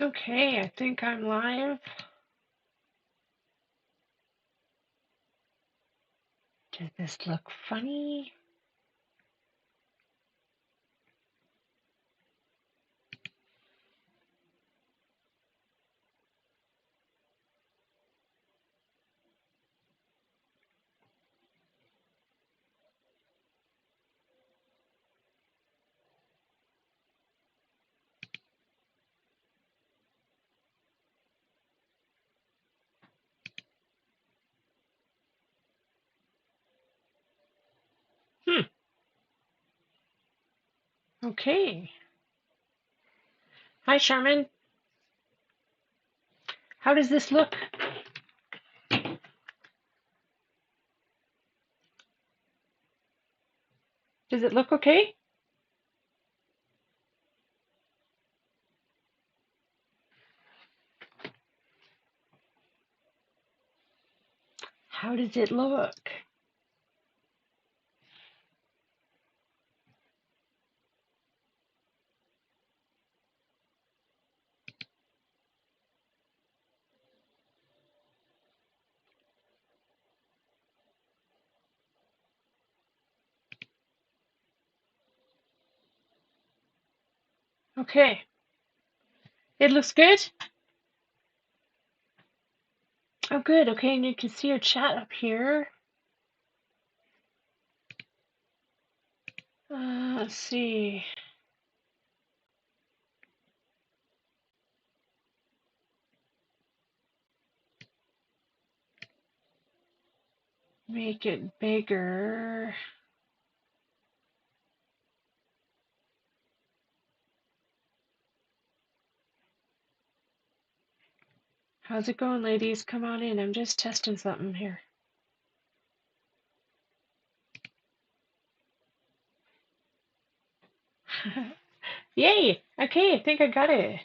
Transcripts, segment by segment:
Okay, I think I'm live. Does this look funny? Hmm, okay. Hi, Sherman. How does this look? Does it look okay? How does it look? Okay. It looks good? Oh, good. Okay, and you can see your chat up here. Let's see. Make it bigger. How's it going, ladies? Come on in. I'm just testing something here. Yay! Okay, I think I got it.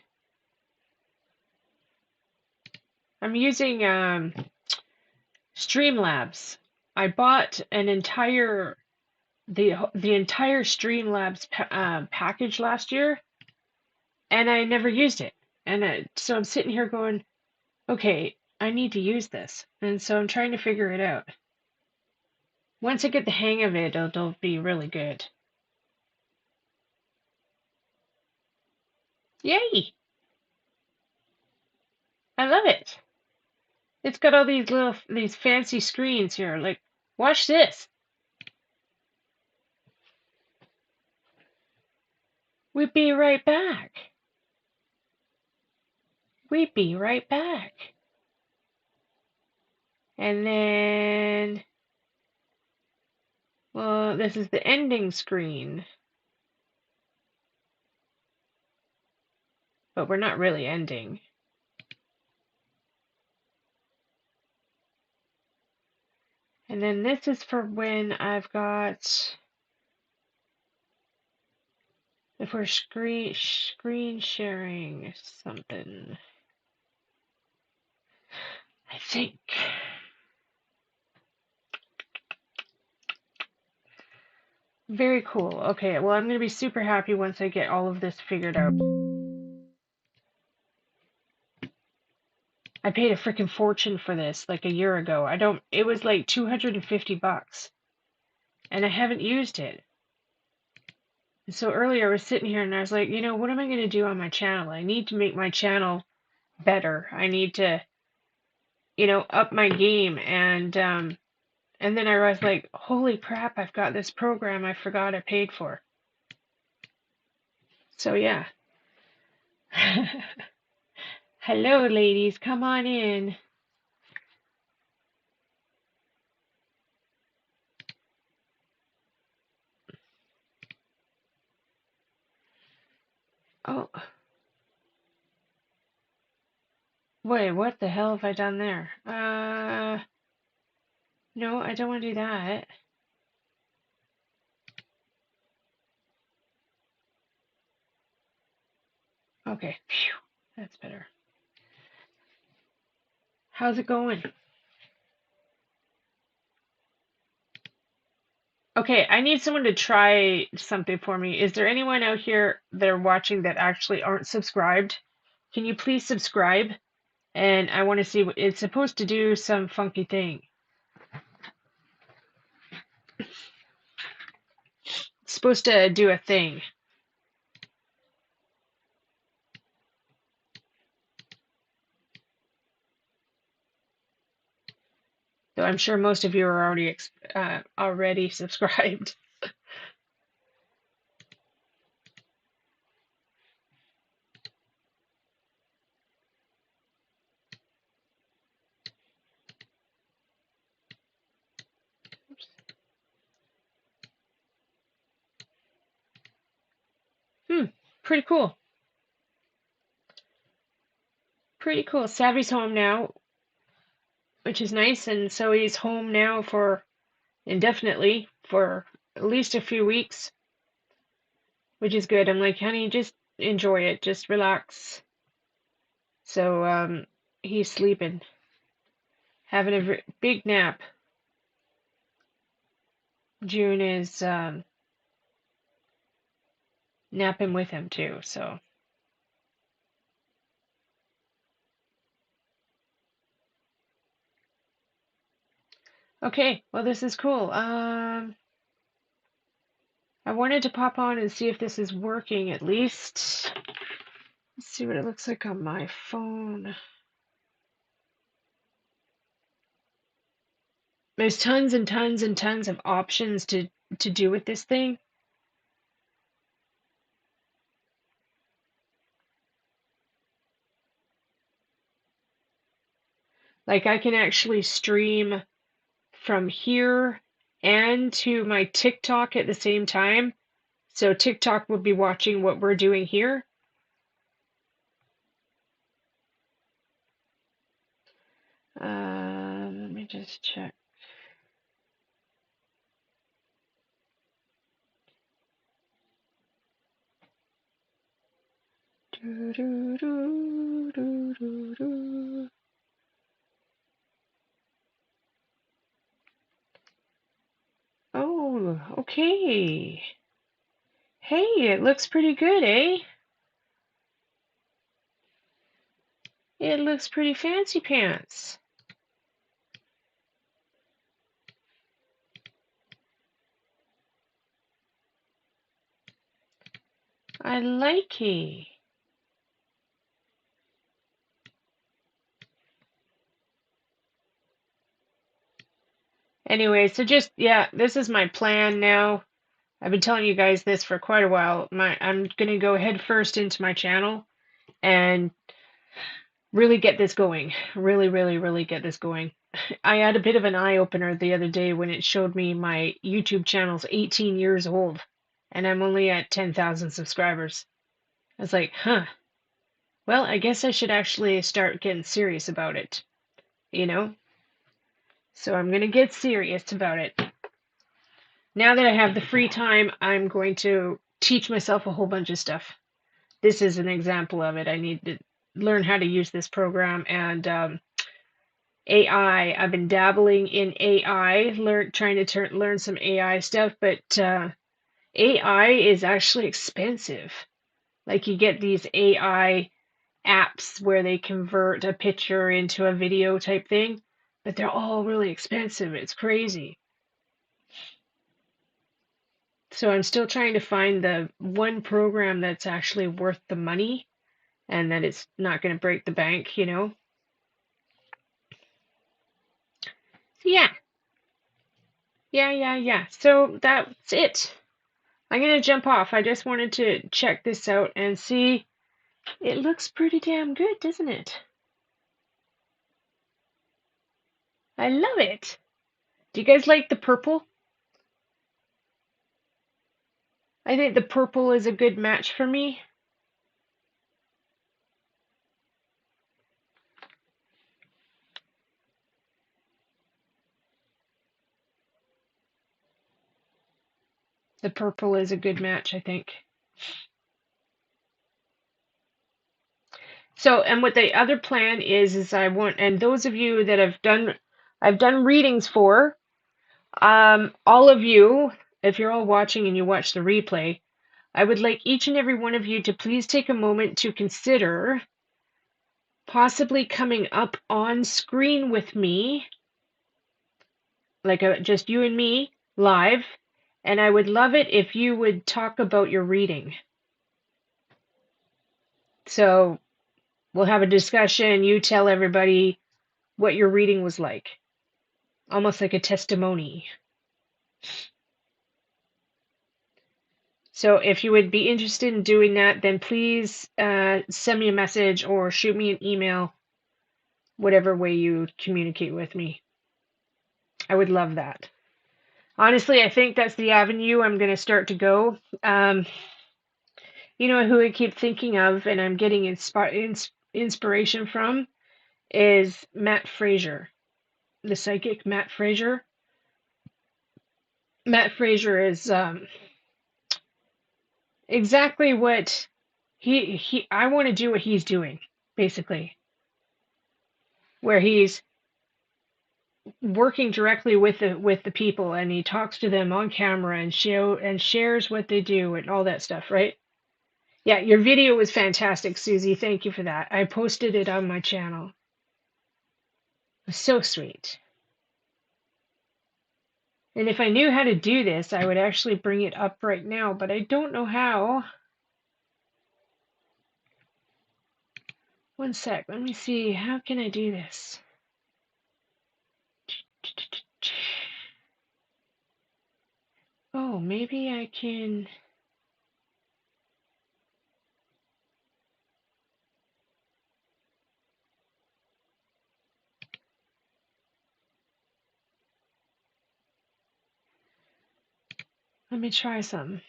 I'm using Streamlabs. I bought an entire the entire Streamlabs package last year, and I never used it. And so I'm sitting here going, okay, I need to use this, and so I'm trying to figure it out. Once I get the hang of it, it'll be really good. Yay! I love it. It's got all these fancy screens here. Like, watch this. We'll be right back. We'll be right back. And then, well, this is the ending screen. But we're not really ending. And then this is for when I've got, if we're screen sharing something, I think. Very cool. Okay, well, I'm going to be super happy once I get all of this figured out. I paid a freaking fortune for this like a year ago. It was like $250. And I haven't used it. And so earlier I was sitting here and I was like, what am I going to do on my channel? I need to make my channel better. I need to, up my game. And then I was like, holy crap, I've got this program I forgot I paid for. So yeah. Hello, ladies. Come on in. Oh, wait, what the hell have I done there? No, I don't want to do that. Okay, phew, that's better. How's it going? Okay, I need someone to try something for me. Is there anyone out here that are watching that actually aren't subscribed? can you please subscribe? And I want to see what it's supposed to do, some funky thing. It's supposed to do a thing. So I'm sure most of you are already subscribed. Pretty cool. Pretty cool. Savvy's home now, which is nice, and so he's home now for indefinitely for at least a few weeks, which is good. I'm like, honey, just enjoy it, just relax. So he's sleeping, having a big nap. June is napping with him too, so. Okay, well, this is cool. I wanted to pop on and see if this is working at least. Let's see what it looks like on my phone. There's tons and tons and tons of options to do with this thing. Like I can actually stream from here and to my TikTok at the same time. So TikTok will be watching what we're doing here. Let me just check. Oh, okay. Hey, it looks pretty good, eh? It looks pretty fancy pants. I like it. Anyway, so just, yeah, this is my plan now. I've been telling you guys this for quite a while. I'm gonna go head first into my channel and really get this going. Really, really, really get this going. I had a bit of an eye-opener the other day when it showed me my YouTube channel's 18 years old, and I'm only at 10,000 subscribers. I was like, huh, well, I guess I should actually start getting serious about it, you know? So I'm gonna get serious about it. Now that I have the free time, I'm going to teach myself a whole bunch of stuff. This is an example of it. I need to learn how to use this program, and AI. I've been dabbling in AI, trying to learn some AI stuff, but AI is actually expensive. Like you get these AI apps where they convert a picture into a video type thing, but they're all really expensive. It's crazy. So I'm still trying to find the one program that's actually worth the money and that it's not going to break the bank, you know? So yeah. Yeah. So that's it. I'm going to jump off. I just wanted to check this out and see. It looks pretty damn good, doesn't it? I love it. Do you guys like the purple? I think the purple is a good match for me. The purple is a good match, I think. So, and what the other plan is I want, and those of you that I've done readings for, all of you, if you're all watching and you watch the replay, I would like each and every one of you to please take a moment to consider possibly coming up on screen with me, like just you and me live, and I would love it if you would talk about your reading. So we'll have a discussion. You tell everybody what your reading was like, almost like a testimony. So if you would be interested in doing that, then please send me a message or shoot me an email, whatever way you communicate with me. I would love that. Honestly, I think that's the avenue I'm going to start to go. You know who I keep thinking of and I'm getting inspiration from is Matt Fraser, the psychic Matt Fraser. Matt Fraser is exactly what I want to do what he's doing, basically, where he's working directly with the people and he talks to them on camera and shares what they do and all that stuff, right? Yeah, your video was fantastic, Susie. Thank you for that. I posted it on my channel. It was so sweet. And if I knew how to do this, I would actually bring it up right now, but I don't know how. One sec, let me see. How can I do this? Oh, maybe I can. Let me try some.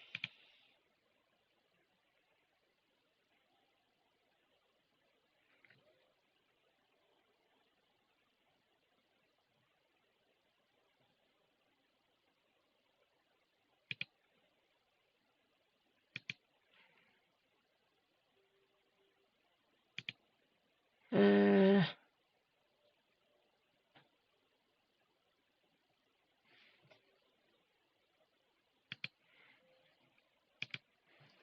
Uh,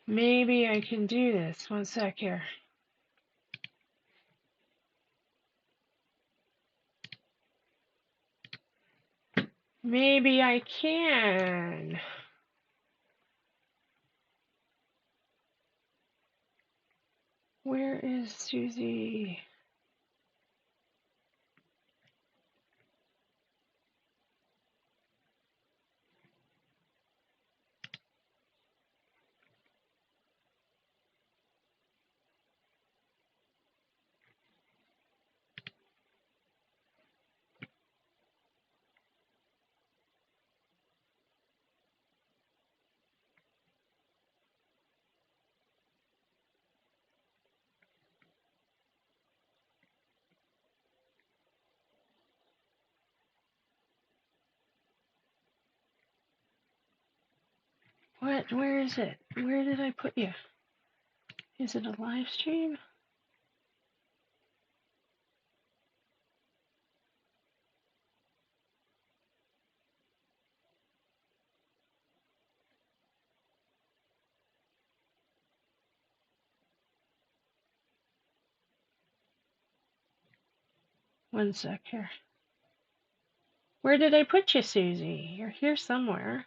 Maybe I can do this. One sec here. Maybe I can. Where is Susie? What? Where is it? Where did I put you? Is it a live stream? One sec here. Where did I put you, Susie? You're here somewhere.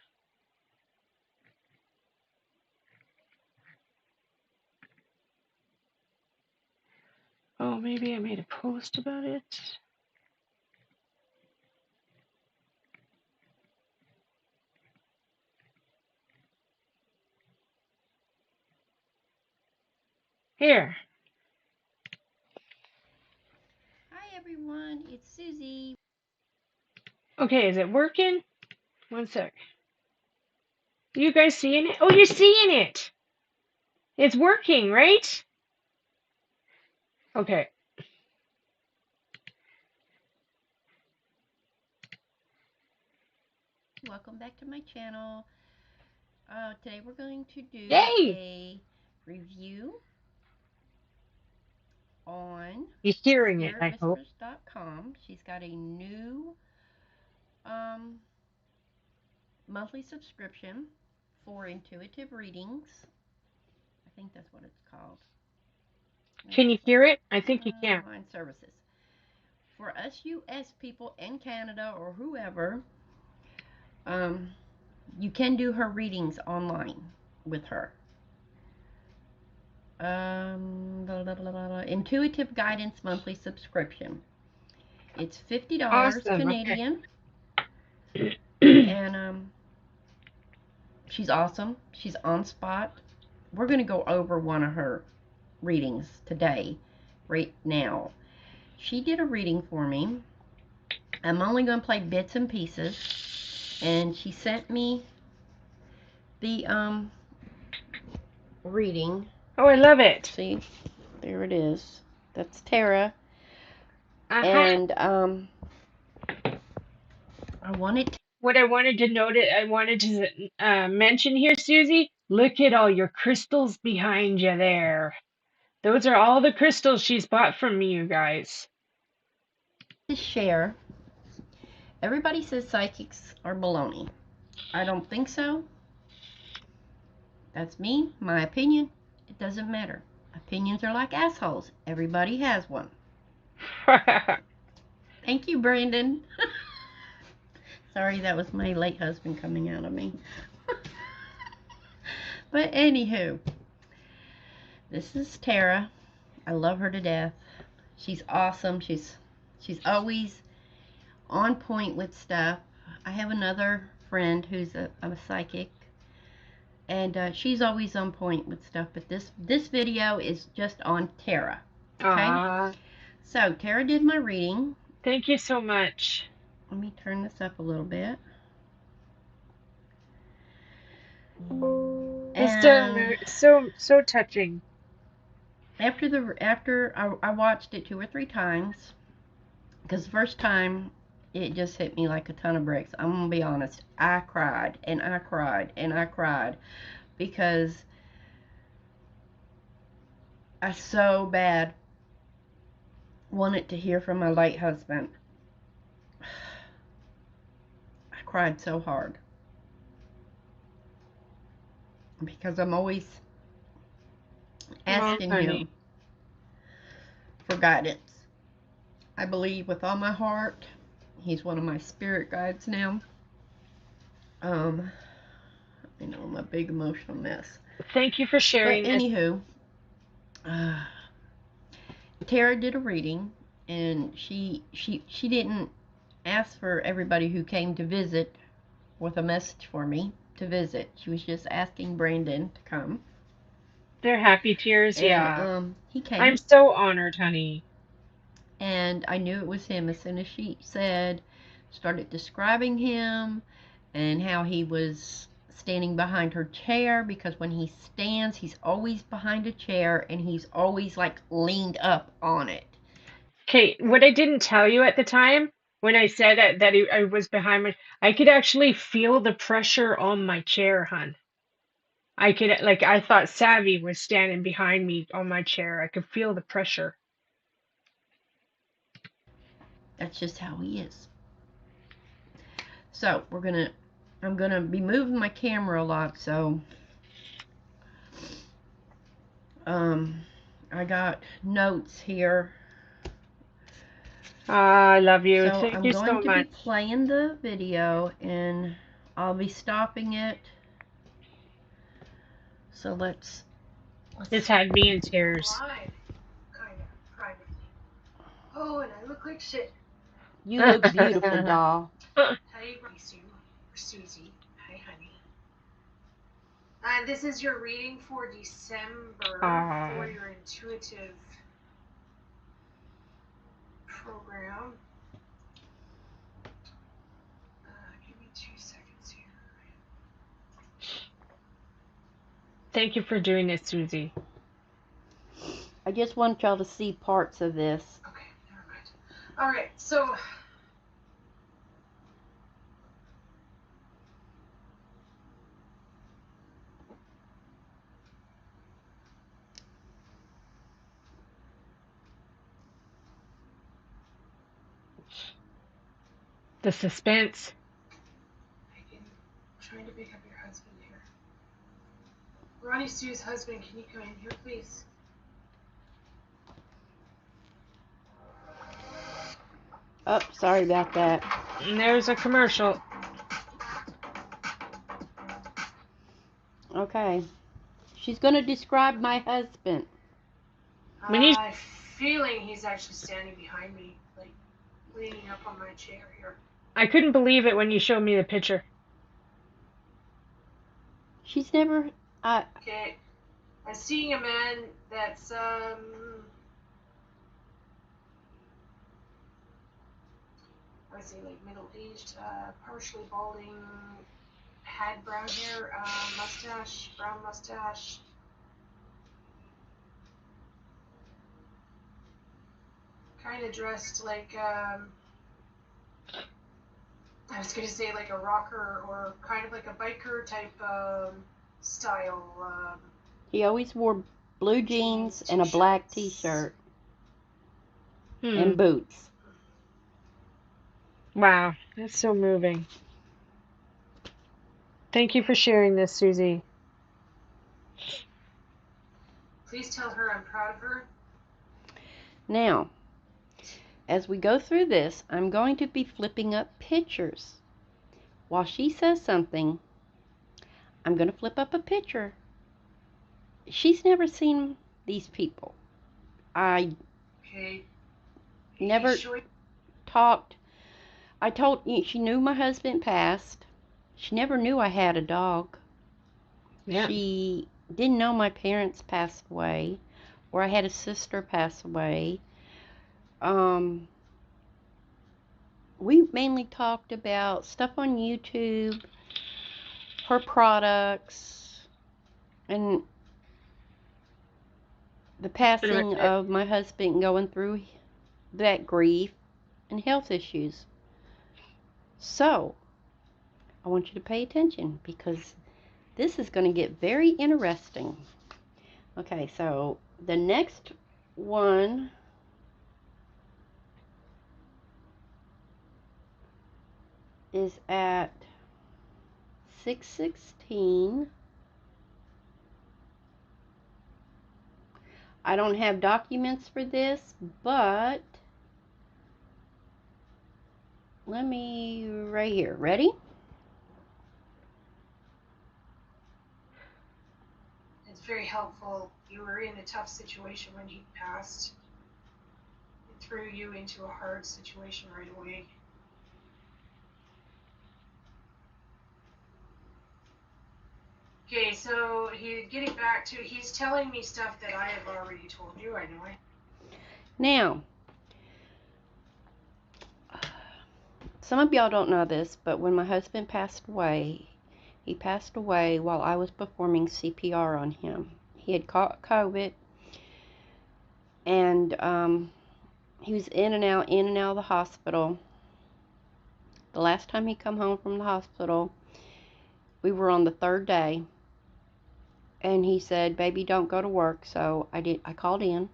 Oh, maybe I made a post about it. Here. Hi everyone, it's Susie. Okay, is it working? One sec. You guys seeing it? Oh, you're seeing it! It's working, right? Okay. Welcome back to my channel. Today we're going to do Yay! a review on You're hearing it, I hope. spiritwhispers.com. She's got a new um, monthly subscription for intuitive readings. I think that's what it's called. Can you hear it? I think you can. Online services. For us U.S. people in Canada or whoever, you can do her readings online with her. Intuitive Guidance monthly subscription. It's $50 Awesome. Canadian, Okay. and she's awesome. She's on spot. We're going to go over one of her readings today, right now. She did a reading for me. I'm only going to play bits and pieces, and she sent me the reading. Oh, I love it. See, there it is. That's Tara. Uh-huh. And I wanted to. What I wanted to mention here, Susie, look at all your crystals behind you there. Those are all the crystals she's bought from me, you guys. Share. Everybody says psychics are baloney. I don't think so. That's me, my opinion. It doesn't matter. Opinions are like assholes. Everybody has one. Thank you, Brandon. Sorry, that was my late husband coming out of me. But anywho, this is Tara. I love her to death. She's awesome. She's always on point with stuff. I have another friend who's a psychic, and she's always on point with stuff. But this video is just on Tara. Okay. So Tara did my reading. Thank you so much. Let me turn this up a little bit. It's so touching. After I watched it 2 or 3 times, because the first time it just hit me like a ton of bricks. I'm gonna be honest. I cried and I cried and I cried because I so bad wanted to hear from my late husband. I cried so hard because I'm always asking him for guidance. I believe with all my heart he's one of my spirit guides now. You know, I'm a big emotional mess. Thank you for sharing. But anywho, Tara did a reading, and she didn't ask for everybody who came to visit with a message for me to visit. She was just asking Brandon to come. They're happy tears, and, yeah. He came. I'm so honored, honey. And I knew it was him as soon as she started describing him and how he was standing behind her chair, because when he stands, he's always behind a chair and he's always like leaned up on it. Okay, what I didn't tell you at the time when I said that I was behind I could actually feel the pressure on my chair, hon. I thought Savvy was standing behind me on my chair. I could feel the pressure. That's just how he is. So I'm gonna be moving my camera a lot, so I got notes here. I love you. So Thank I'm you going so to much. be playing the video and I'll be stopping it. So let's This had me in tears. Privately. Oh, and I look like shit. You look beautiful, doll. Hey, Sue, or Susie. Hi, honey. This is your reading for December for your intuitive program. Give me 2 seconds here. Thank you for doing this, Susie. I just want y'all to see parts of this. Okay, never mind. All right, so The suspense. I'm trying to pick up your husband here. Ronnie Sue's husband, can you come in here, please? Oh, sorry about that. And there's a commercial. Okay. She's going to describe my husband. I'm feeling he's actually standing behind me, like leaning up on my chair here. I couldn't believe it when you showed me the picture. She's never... Okay, I'm seeing a man that's I would say like middle-aged, partially balding, had brown hair, mustache, brown mustache. Kind of dressed like, I was going to say like a rocker or kind of like a biker type style. He always wore blue jeans and a black t-shirt and boots. Wow, that's so moving. Thank you for sharing this, Susie. Please tell her I'm proud of her. Now, as we go through this, I'm going to be flipping up pictures. While she says something, I'm going to flip up a picture. She's never seen these people. I never talked. I told you, she knew my husband passed. She never knew I had a dog. Yeah. She didn't know my parents passed away, or I had a sister pass away. We mainly talked about stuff on YouTube, her products, and the passing of my husband, going through that grief and health issues. So, I want you to pay attention because this is going to get very interesting. Okay, so the next one is at 6:16. I don't have documents for this, but let me, right here. Ready? It's very helpful. You were in a tough situation when he passed. It threw you into a hard situation right away. Okay, so getting back to, he's telling me stuff that I have already told you, I know. Now, some of y'all don't know this, but when my husband passed away, he passed away while I was performing CPR on him. He had caught COVID, and he was in and out of the hospital. The last time he come home from the hospital, we were on the third day, and he said, "Baby, don't go to work." So I called in.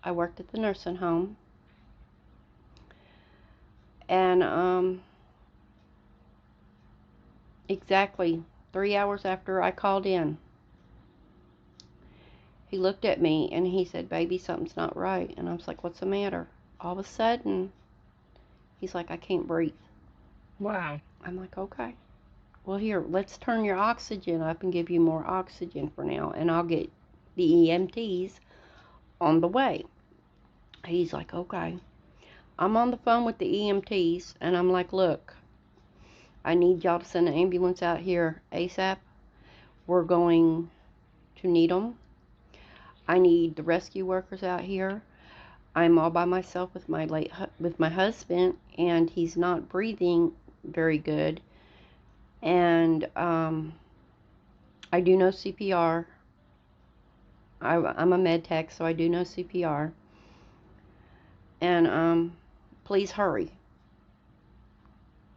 I worked at the nursing home, and exactly 3 hours after I called in, he looked at me and he said, "Baby, something's not right." And I was like, "What's the matter?" All of a sudden, he's like, "I can't breathe." Wow. I'm like, "Okay. Well, here, let's turn your oxygen up and give you more oxygen for now, and I'll get the EMTs on the way." He's like, "Okay." I'm on the phone with the EMTs, and I'm like, "Look, I need y'all to send an ambulance out here ASAP. We're going to need them. I need the rescue workers out here. I'm all by myself with my husband, and he's not breathing very good. And I do know CPR. I'm a med tech, so I do know CPR. And please hurry."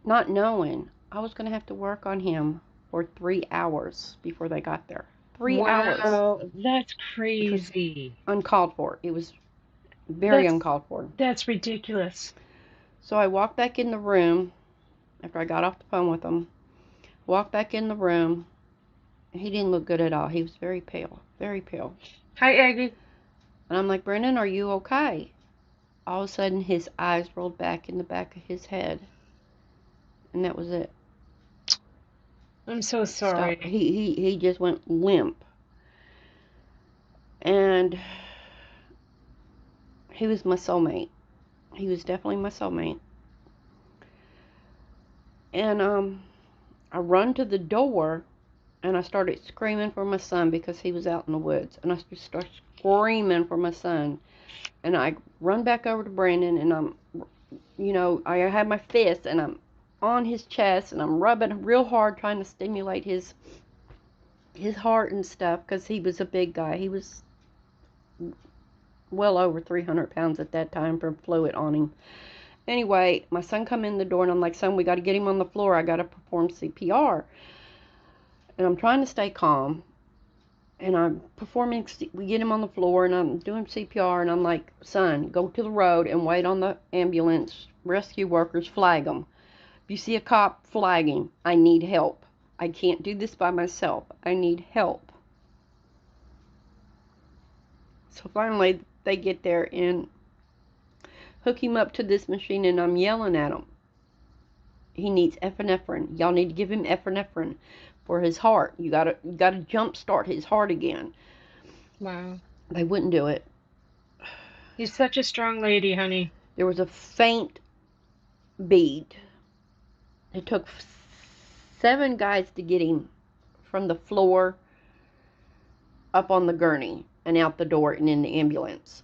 Not knowing I was going to have to work on him for 3 hours before they got there. 3 hours. Wow, that's crazy. Uncalled for. It was very uncalled for. That's ridiculous. So I walked back in the room after I got off the phone with him. Walked back in the room. He didn't look good at all. He was very pale. Very pale. Hi, Aggie. And I'm like, "Brendan, are you okay?" all of a sudden his eyes rolled back in the back of his head. And that was it. I'm so sorry. He just went limp. And he was my soulmate. He was definitely my soulmate. And I run to the door and I started screaming for my son because he was out in the woods. And I just started screaming for my son. And I run back over to Brandon and I have my fist and I'm on his chest and I'm rubbing real hard trying to stimulate his heart and stuff because he was a big guy. He was well over 300 pounds at that time from fluid on him. Anyway, my son come in the door and I'm like, son, we got to get him on the floor. I got to perform CPR. And I'm trying to stay calm. And I'm performing, we get him on the floor and I'm doing CPR and I'm like, son, go to the road and wait on the ambulance. Rescue workers, flag them. If you see a cop, flag him. I need help. I can't do this by myself. I need help. So finally, they get there and hook him up to this machine and I'm yelling at him. He needs epinephrine. Y'all need to give him epinephrine for his heart. You gotta jumpstart his heart again. Wow. They wouldn't do it. You're such a strong lady, honey. There was a faint beat. It took 7 guys to get him from the floor up on the gurney and out the door and in the ambulance.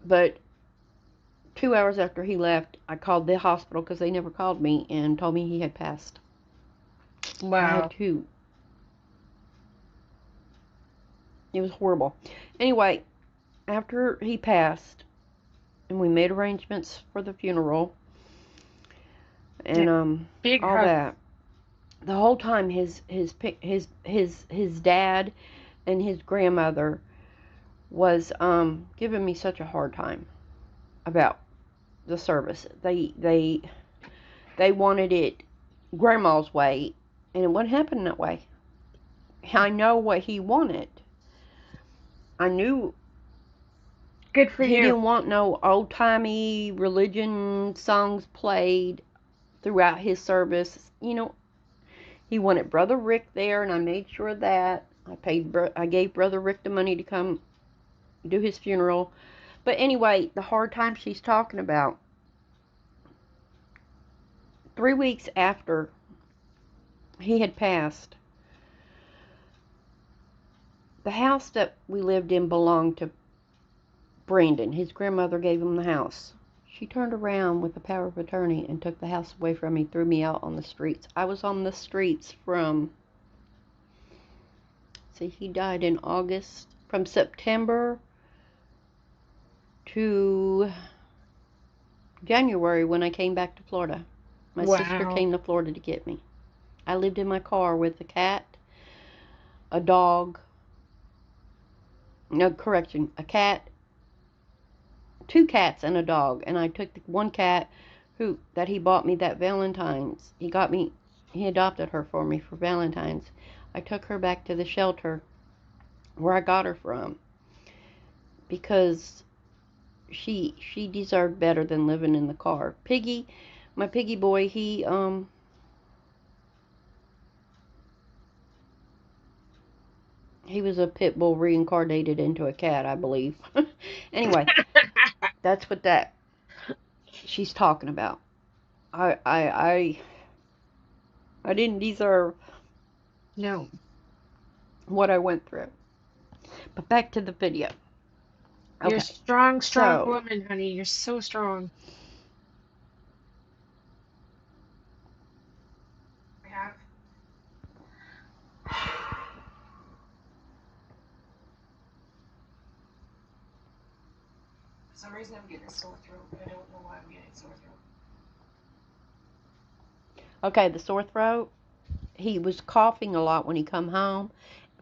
But 2 hours after he left, I called the hospital because they never called me and told me he had passed. Wow. I had to. It was horrible. Anyway, after he passed, and we made arrangements for the funeral, and Big all hug. that. The whole time, his dad and his grandmother was giving me such a hard time about the service. They wanted it grandma's way, and it wasn't happening that way. I know what he wanted. I knew. Good for He you. didn't want no old-timey religion songs played throughout his service. He wanted Brother Rick there, and I made sure of that. I gave Brother Rick the money to come do his funeral. But anyway, the hard time she's talking about. 3 weeks after he had passed, the house that we lived in belonged to Brandon. His grandmother gave him the house. She turned around with the power of attorney and took the house away from me, threw me out on the streets. I was on the streets he died in August, from September to January when I came back to Florida. My sister came to Florida to get me. I lived in my car with a cat, a dog, a cat, 2 cats and a dog, and I took the one cat that he bought me that Valentine's. He adopted her for me for Valentine's. I took her back to the shelter where I got her from because she deserved better than living in the car. Piggy, my piggy boy, he was a pit bull reincarnated into a cat, I believe. Anyway, that's what she's talking about. I didn't deserve what I went through. But back to the video. Okay. You're a strong woman, honey. You're so strong. I have. For some reason I'm getting a sore throat, but I don't know why I'm getting a sore throat. Okay, the sore throat. He was coughing a lot when he come home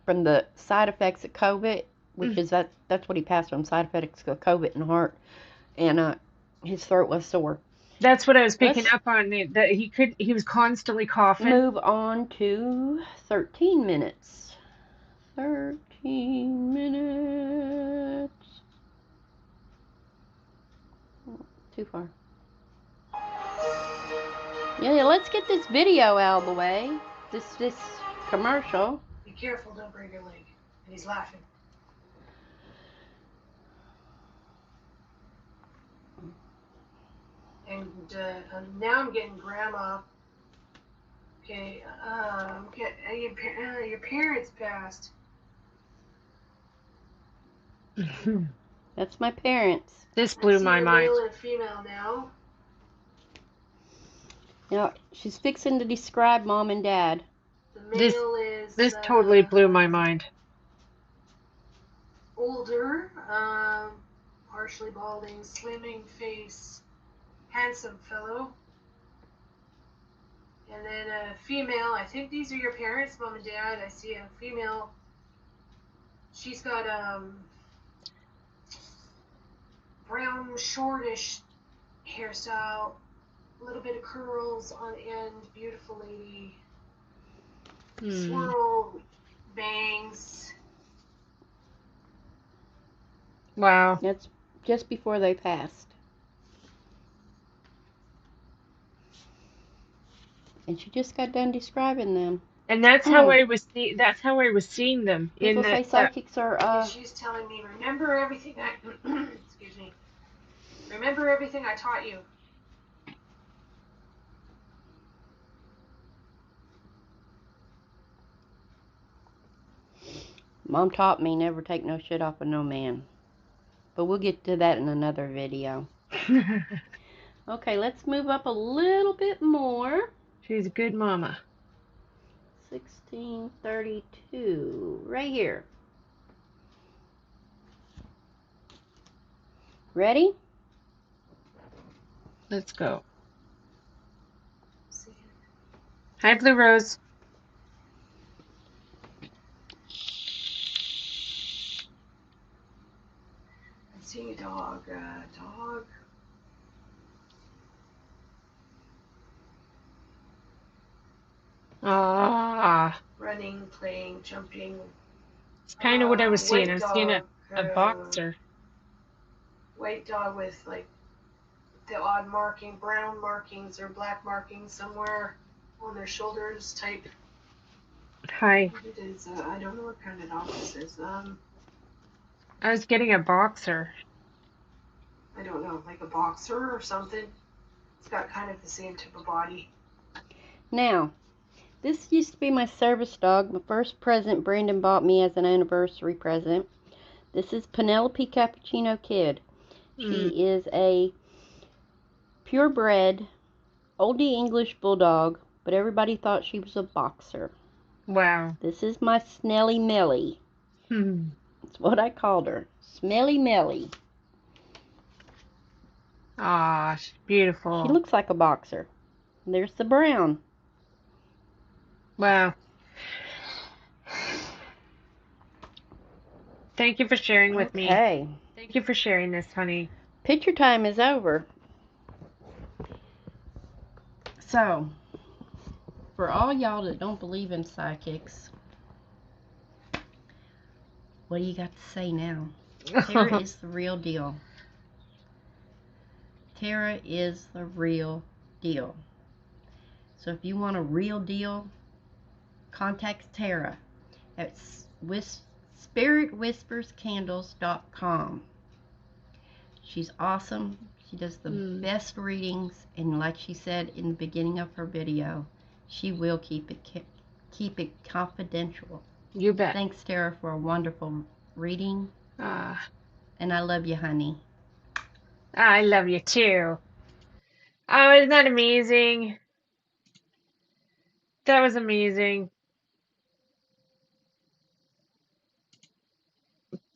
from the side effects of COVID, which is that's what he passed from, side effects of COVID and heart, and his throat was sore. That's what I was picking up on. That he was constantly coughing. Move on to 13 minutes. 13 minutes. too far. Yeah, let's get this video out of the way. This commercial. Be careful, don't break your leg. And he's laughing. And now I'm getting grandma. Okay, your parents passed. That's my parents. This blew my a mind. male and a female now. Now, she's fixing to describe mom and dad. The male is This totally blew my mind. older, partially balding, slimming face, handsome fellow. And then a female, I think these are your parents, mom and dad. I see a female. She's got brown shortish hairstyle, a little bit of curls on end, beautiful lady. Swirl bangs. Wow. That's just before they passed. And she just got done describing them. And that's how I was seeing them. People say psychics are She's telling me, remember everything I excuse me. Remember everything I taught you. Mom taught me never take no shit off of no man. But we'll get to that in another video. Okay, let's move up a little bit more. She's a good mama. 1632. Right here. Ready? Let's go. Hi, Blue Rose. I'm seeing a dog. Dog. Ah. Running, playing, jumping. It's kind of what I was seeing. I was seeing a boxer. White dog with like the odd marking, brown markings or black markings somewhere on their shoulders type. Hi. What it is, I don't know what kind of dog this is. I was getting a boxer. I don't know, like a boxer or something. It's got kind of the same type of body. Now, this used to be my service dog. My first present Brandon bought me as an anniversary present. This is Penelope Cappuccino Kid. She is a purebred oldie English bulldog, but everybody thought she was a boxer. Wow. This is my Snelly Melly. That's what I called her. Smelly Melly. Ah, she's beautiful. She looks like a boxer. There's the brown. Wow. Thank you for sharing with me. Okay. Thank you for sharing this, honey. Picture time is over. So, for all y'all that don't believe in psychics, what do you got to say now? Tara is the real deal. Tara is the real deal. So if you want a real deal, contact Tara at spiritwhisperscandles.com. She's awesome. She does the best readings, and like she said in the beginning of her video, she will keep it confidential. You bet. Thanks, Tara, for a wonderful reading. And I love you, honey. I love you too. Oh, isn't that amazing? That was amazing.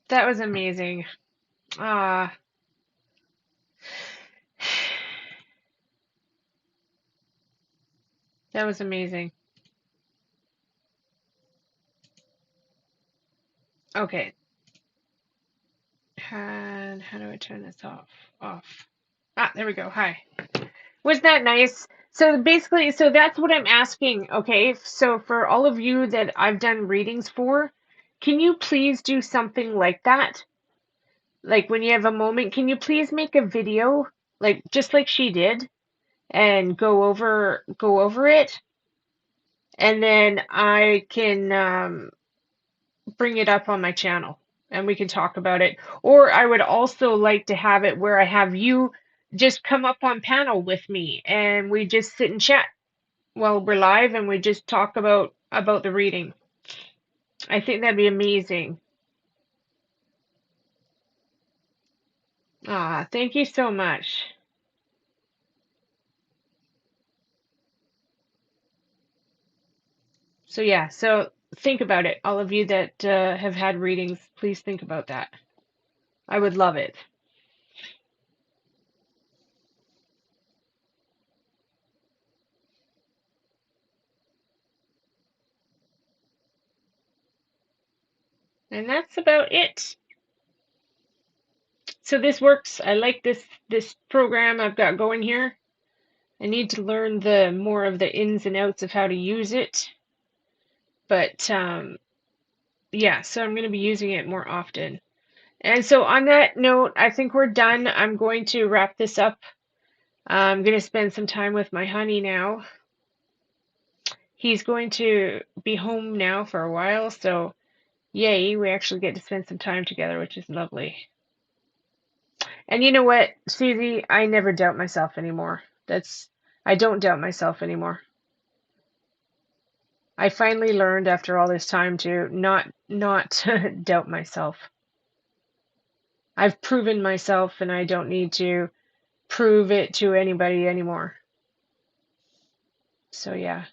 That was amazing. That was amazing. Okay. And how do I turn this off? There we go. Hi. Was that nice? So basically, so that's what I'm asking, okay? So for all of you that I've done readings for, can you please do something like that? Like when you have a moment, can you please make a video like just like she did, and go over it, and then I can bring it up on my channel and we can talk about it. Or I would also like to have it where I have you just come up on panel with me and we just sit and chat while we're live and we just talk about the reading. I think that'd be amazing. Ah, thank you so much. So yeah, so think about it. All of you that have had readings, please think about that. I would love it. And that's about it. So this works. I like this program I've got going here. I need to learn the more of the ins and outs of how to use it. But yeah, so I'm going to be using it more often. And so on that note, I think we're done. I'm going to wrap this up. I'm going to spend some time with my honey now. He's going to be home now for a while, so yay, we actually get to spend some time together, which is lovely. And you know what, Susie, I never doubt myself anymore. I don't doubt myself anymore. I finally learned after all this time to not doubt myself. I've proven myself and I don't need to prove it to anybody anymore. So yeah.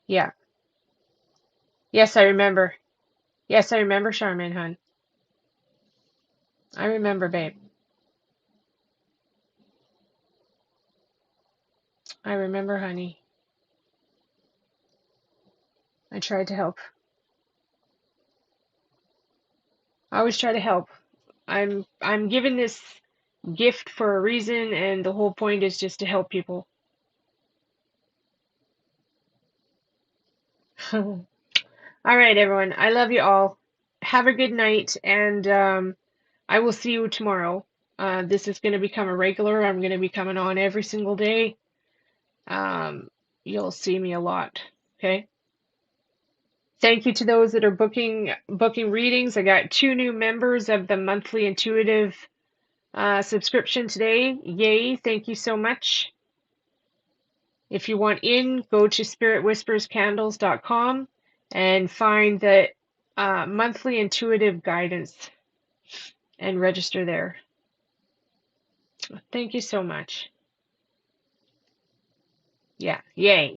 Yeah. Yes, I remember. Yes, I remember, Charmin, hun. I remember, babe. I remember, honey. I tried to help. I always try to help. I'm given this gift for a reason, and the whole point is just to help people. All right, everyone. I love you all. Have a good night, and I will see you tomorrow. This is going to become a regular. I'm going to be coming on every single day. You'll see me a lot. Okay. Thank you to those that are booking readings. I got 2 new members of the monthly intuitive subscription today. Yay! Thank you so much. If you want in, go to spiritwhisperscandles.com and find the monthly intuitive guidance and register there. Thank you so much. Yeah, yay.